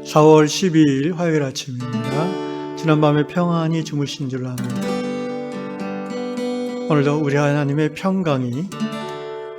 4월 12일 화요일 아침입니다. 지난밤에 평안히 주무신 줄 압니다. 오늘도 우리 하나님의 평강이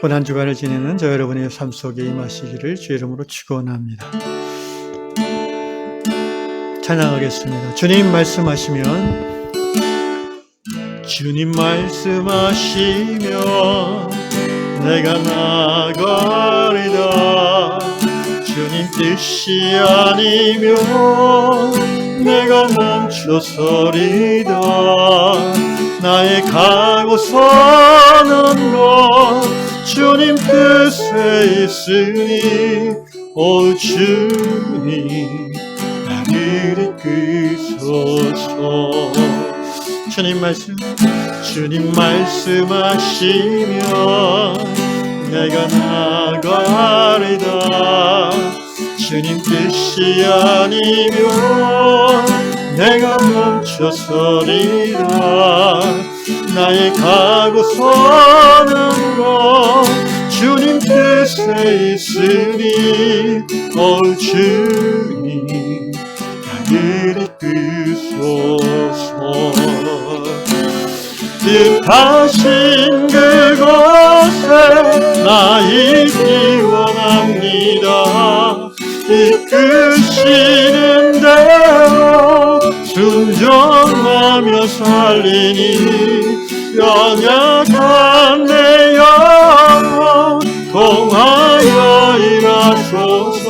고난주간을 지내는 저 여러분의 삶 속에 임하시기를 주 이름으로 축원합니다. 찬양하겠습니다. 주님 말씀하시면 주님 말씀하시면 내가 나가리다. 주님 뜻이 아니면 내가 멈춰서리다. 나의 가고서는 것 주님 뜻에 있으니 오 주님 나를 이끄소서. 주님 말씀하시면 내가 나가리다. 주님 뜻이 아니면 내가 멈춰서리다. 나의 가고서는 것 주님 뜻에 있으니 오 주님 나를 이끄소서. 뜻하신 그곳에 나 있기 원합니다. 이끄시는 대로 순종하며 살리니 연약한 내 영혼 통하여 일하소서.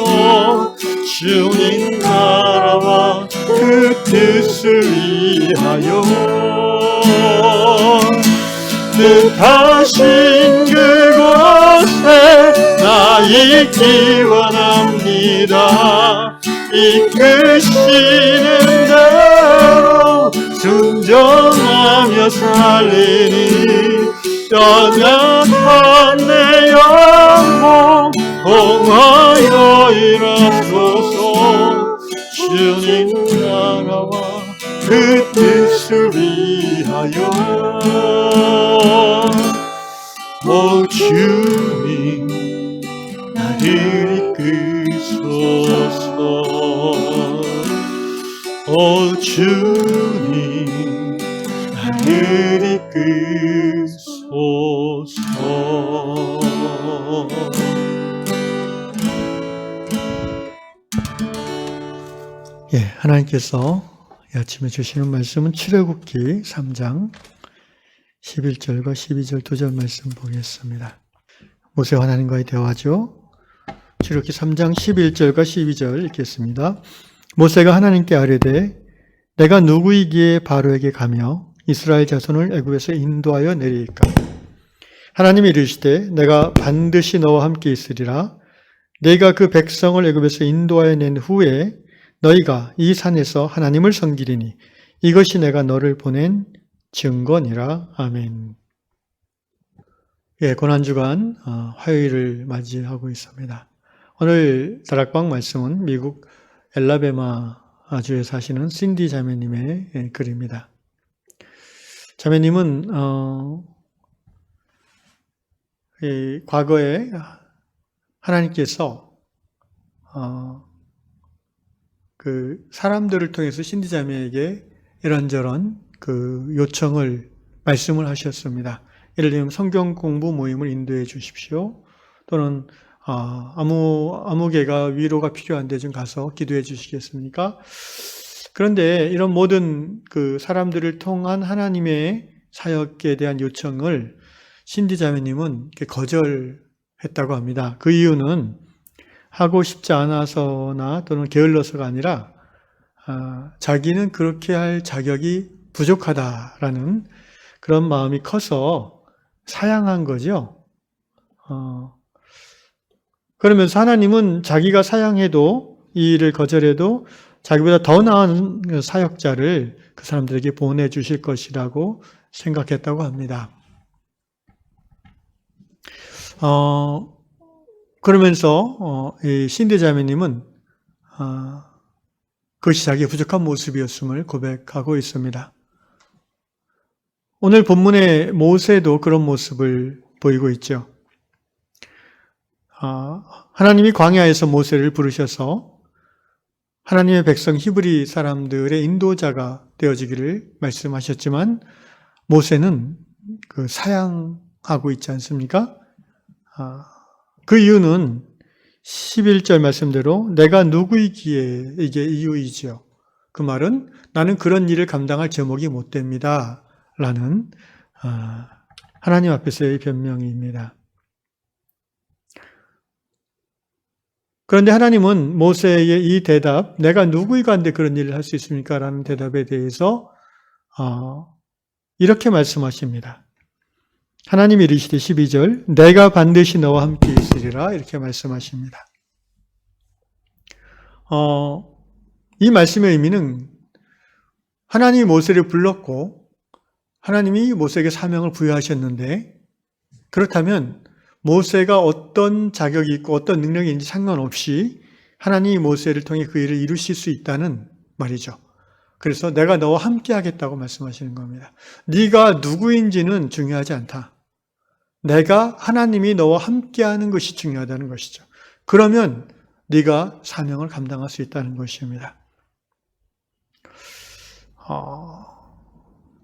주님 나라와 그 뜻을 위하여 뜻하신 그곳에 나 있기 원합니다. 이끄시는 대로 순종하며 살리니 연약한 내 영혼 통하여 일하소서. 주님 나라와 그 뜻을 위하여 오 주님 나를 이끄소서. 오 주님 나를 이끄소서. 하나님께서 이 아침에 주시는 말씀은 출애굽기 3장 11절과 12절 2절 말씀 보겠습니다. 모세와 하나님과의 대화죠. 출애굽기 3장 11절과 12절 읽겠습니다. 모세가 하나님께 아뢰되 내가 누구이기에 바로에게 가며 이스라엘 자손을 애굽에서 인도하여 내리일까? 하나님이 이르시되 내가 반드시 너와 함께 있으리라. 내가 그 백성을 애굽에서 인도하여 낸 후에 너희가 이 산에서 하나님을 섬기리니 이것이 내가 너를 보낸 증거니라. 아멘. 고난주간 화요일을 맞이하고 있습니다. 오늘 다락방 말씀은 미국 엘라베마주에 사시는 신디 자매님의 글입니다. 자매님은 과거에 하나님께서 그 사람들을 통해서 신디 자매에게 이런저런 그 요청을 말씀을 하셨습니다. 예를 들면 성경 공부 모임을 인도해 주십시오. 또는 아무 개가 위로가 필요한데 좀 가서 기도해 주시겠습니까? 그런데 이런 모든 그 사람들을 통한 하나님의 사역에 대한 요청을 신디 자매님은 거절했다고 합니다. 그 이유는 하고 싶지 않아서나 또는 게을러서가 아니라 자기는 그렇게 할 자격이 부족하다라는 그런 마음이 커서 사양한 거죠. 그러면서 하나님은 자기가 사양해도 이 일을 거절해도 자기보다 더 나은 사역자를 그 사람들에게 보내주실 것이라고 생각했다고 합니다. 그러면서 이 신디 자매님은 그것이 자기의 부족한 모습이었음을 고백하고 있습니다. 오늘 본문의 모세도 그런 모습을 보이고 있죠. 하나님이 광야에서 모세를 부르셔서 하나님의 백성 히브리 사람들의 인도자가 되어지기를 말씀하셨지만 모세는 그 사양하고 있지 않습니까? 그 이유는 11절 말씀대로 내가 누구이기에 이게 이유이지요. 그 말은 나는 그런 일을 감당할 제목이 못 됩니다. 라는 하나님 앞에서의 변명입니다. 그런데 하나님은 모세의 이 대답, 내가 누구이가 한데 그런 일을 할 수 있습니까? 라는 대답에 대해서 이렇게 말씀하십니다. 하나님이 이르시되 12절 내가 반드시 너와 함께 있으리라 이렇게 말씀하십니다. 이 말씀의 의미는 하나님이 모세를 불렀고 하나님이 모세에게 사명을 부여하셨는데 그렇다면 모세가 어떤 자격이 있고 어떤 능력이 있는지 상관없이 하나님이 모세를 통해 그 일을 이루실 수 있다는 말이죠. 그래서 내가 너와 함께 하겠다고 말씀하시는 겁니다. 네가 누구인지는 중요하지 않다. 내가 하나님이 너와 함께하는 것이 중요하다는 것이죠. 그러면 네가 사명을 감당할 수 있다는 것입니다.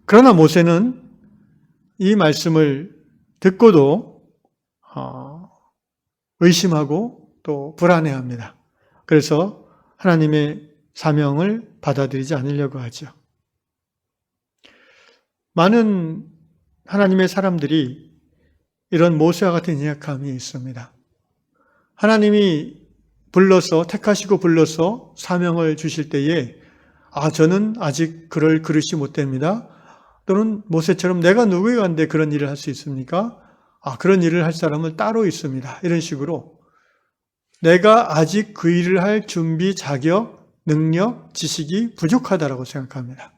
그러나 모세는 이 말씀을 듣고도 의심하고 또 불안해합니다. 그래서 하나님의 사명을 받아들이지 않으려고 하죠. 많은 하나님의 사람들이 이런 모세와 같은 연약함이 있습니다. 하나님이 택하시고 불러서 사명을 주실 때에 저는 아직 그럴 그릇이 못 됩니다. 또는 모세처럼 내가 누구에게 한데 그런 일을 할 수 있습니까? 그런 일을 할 사람은 따로 있습니다. 이런 식으로 내가 아직 그 일을 할 준비, 자격, 능력, 지식이 부족하다라고 생각합니다.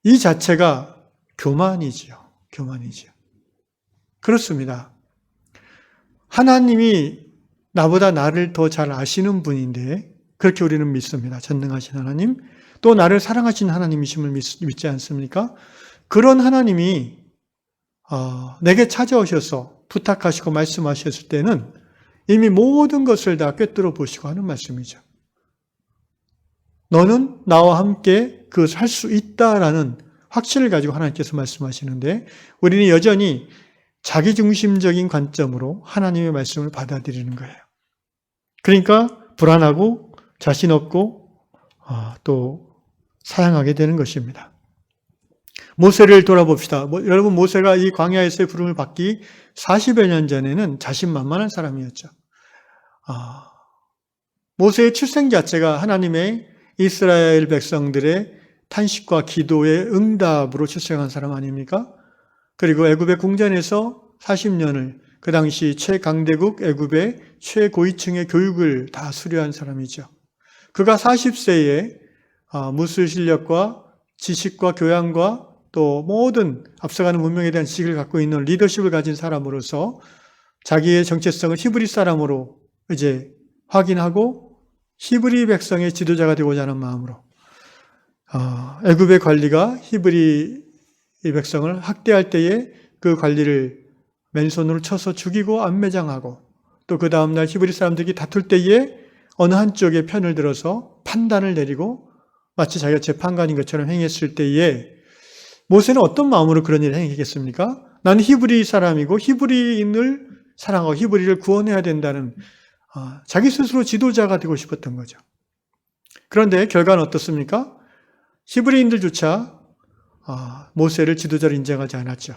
이 자체가 교만이지요. 그렇습니다. 하나님이 나보다 나를 더 잘 아시는 분인데 그렇게 우리는 믿습니다. 전능하신 하나님, 또 나를 사랑하신 하나님이심을 믿지 않습니까? 그런 하나님이 내게 찾아오셔서 부탁하시고 말씀하셨을 때는 이미 모든 것을 다 꿰뚫어 보시고 하는 말씀이죠. 너는 나와 함께 그것을 할 수 있다라는 확신을 가지고 하나님께서 말씀하시는데 우리는 여전히 자기중심적인 관점으로 하나님의 말씀을 받아들이는 거예요. 그러니까 불안하고 자신 없고 또 사양하게 되는 것입니다. 모세를 돌아봅시다. 여러분 모세가 이 광야에서의 부름을 받기 40여 년 전에는 자신만만한 사람이었죠. 모세의 출생 자체가 하나님의 이스라엘 백성들의 탄식과 기도의 응답으로 출생한 사람 아닙니까? 그리고 애굽의 궁전에서 40년을 그 당시 최강대국 애굽의 최고위층의 교육을 다 수료한 사람이죠. 그가 40세에 무술 실력과 지식과 교양과 또 모든 앞서가는 문명에 대한 지식을 갖고 있는 리더십을 가진 사람으로서 자기의 정체성을 히브리 사람으로 이제 확인하고 히브리 백성의 지도자가 되고자 하는 마음으로 애굽의 관리가 히브리 백성을 학대할 때에 그 관리를 맨손으로 쳐서 죽이고 안매장하고 또 그 다음날 히브리 사람들이 다툴 때에 어느 한쪽의 편을 들어서 판단을 내리고 마치 자기가 재판관인 것처럼 행했을 때에 모세는 어떤 마음으로 그런 일을 행했겠습니까? 나는 히브리 사람이고 히브리인을 사랑하고 히브리를 구원해야 된다는 자기 스스로 지도자가 되고 싶었던 거죠. 그런데 결과는 어떻습니까? 히브리인들조차 모세를 지도자로 인정하지 않았죠.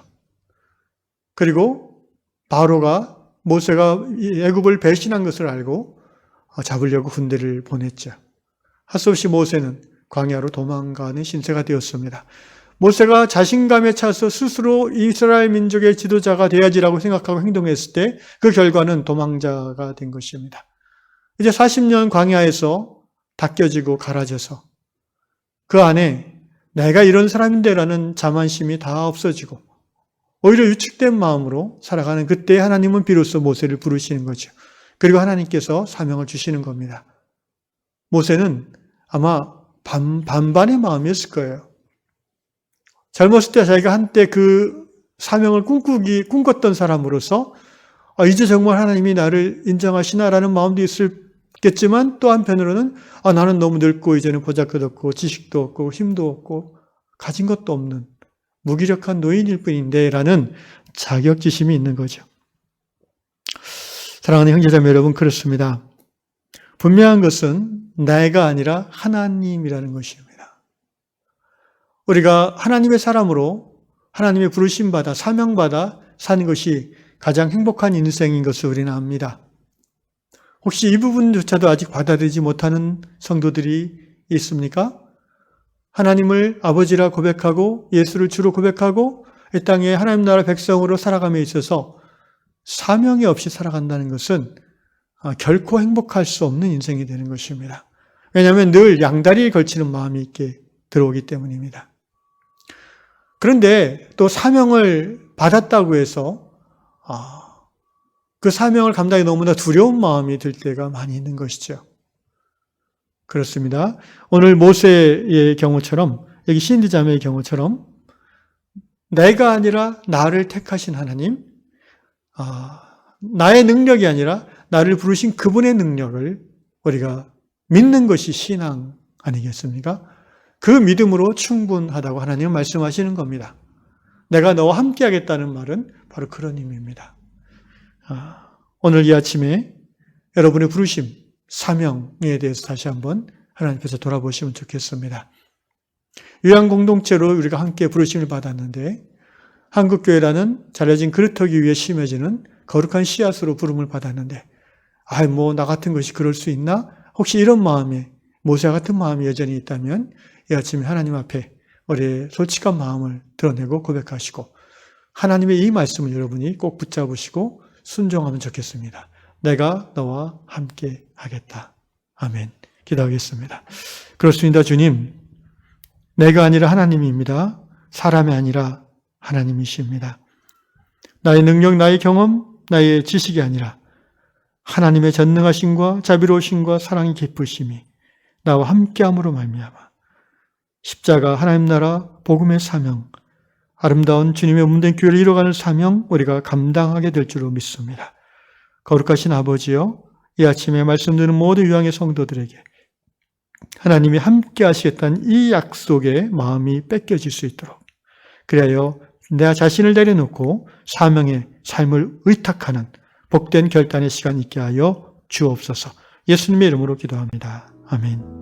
그리고 바로가 모세가 애굽을 배신한 것을 알고 잡으려고 군대를 보냈죠. 할 수 없이 모세는 광야로 도망가는 신세가 되었습니다. 모세가 자신감에 차서 스스로 이스라엘 민족의 지도자가 돼야지라고 생각하고 행동했을 때 그 결과는 도망자가 된 것입니다. 이제 40년 광야에서 닦여지고 갈아져서 그 안에 내가 이런 사람인데라는 자만심이 다 없어지고 오히려 유축된 마음으로 살아가는 그때 하나님은 비로소 모세를 부르시는 거죠. 그리고 하나님께서 사명을 주시는 겁니다. 모세는 아마 반반의 마음이었을 거예요. 젊었을 때 자기가 한때 그 사명을 꿈꿨던 사람으로서 이제 정말 하나님이 나를 인정하시나라는 마음도 있을 겠지만 또 한편으로는 나는 너무 늙고 이제는 보잘것없고 지식도 없고 힘도 없고 가진 것도 없는 무기력한 노인일 뿐인데 라는 자격지심이 있는 거죠. 사랑하는 형제자매 여러분, 그렇습니다. 분명한 것은 내가 아니라 하나님이라는 것입니다. 우리가 하나님의 사람으로 하나님의 부르심받아 사명받아 사는 것이 가장 행복한 인생인 것을 우리는 압니다. 혹시 이 부분조차도 아직 받아들이지 못하는 성도들이 있습니까? 하나님을 아버지라 고백하고 예수를 주로 고백하고 이 땅에 하나님 나라 백성으로 살아감에 있어서 사명이 없이 살아간다는 것은 결코 행복할 수 없는 인생이 되는 것입니다. 왜냐하면 늘 양다리에 걸치는 마음이 있게 들어오기 때문입니다. 그런데 또 사명을 받았다고 해서 그 사명을 감당하기 너무나 두려운 마음이 들 때가 많이 있는 것이죠. 그렇습니다. 오늘 모세의 경우처럼, 여기 신디 자매의 경우처럼 내가 아니라 나를 택하신 하나님, 나의 능력이 아니라 나를 부르신 그분의 능력을 우리가 믿는 것이 신앙 아니겠습니까? 그 믿음으로 충분하다고 하나님은 말씀하시는 겁니다. 내가 너와 함께 하겠다는 말은 바로 그런 의미입니다. 오늘 이 아침에 여러분의 부르심, 사명에 대해서 다시 한번 하나님께서 돌아보시면 좋겠습니다. 유한 공동체로 우리가 함께 부르심을 받았는데 한국교회라는 잘려진 그릇하기 위해 심어지는 거룩한 씨앗으로 부름을 받았는데 나 같은 것이 그럴 수 있나? 혹시 이런 마음에 모세와 같은 마음이 여전히 있다면 이 아침에 하나님 앞에 우리의 솔직한 마음을 드러내고 고백하시고 하나님의 이 말씀을 여러분이 꼭 붙잡으시고 순종하면 좋겠습니다. 내가 너와 함께 하겠다. 아멘. 기도하겠습니다. 그렇습니다. 주님, 내가 아니라 하나님입니다. 사람이 아니라 하나님이십니다. 나의 능력, 나의 경험, 나의 지식이 아니라 하나님의 전능하심과 자비로우심과 사랑이 깊으심이 나와 함께함으로 말미암아 십자가, 하나님 나라, 복음의 사명, 아름다운 주님의 몸된 교회를 이뤄가는 사명 우리가 감당하게 될 줄로 믿습니다. 거룩하신 아버지여, 이 아침에 말씀 듣는 모든 유황의 성도들에게 하나님이 함께 하시겠다는 이 약속의 마음이 뺏겨질 수 있도록, 그리하여 내 자신을 내려놓고 사명의 삶을 의탁하는 복된 결단의 시간 있게 하여 주옵소서. 예수님의 이름으로 기도합니다. 아멘.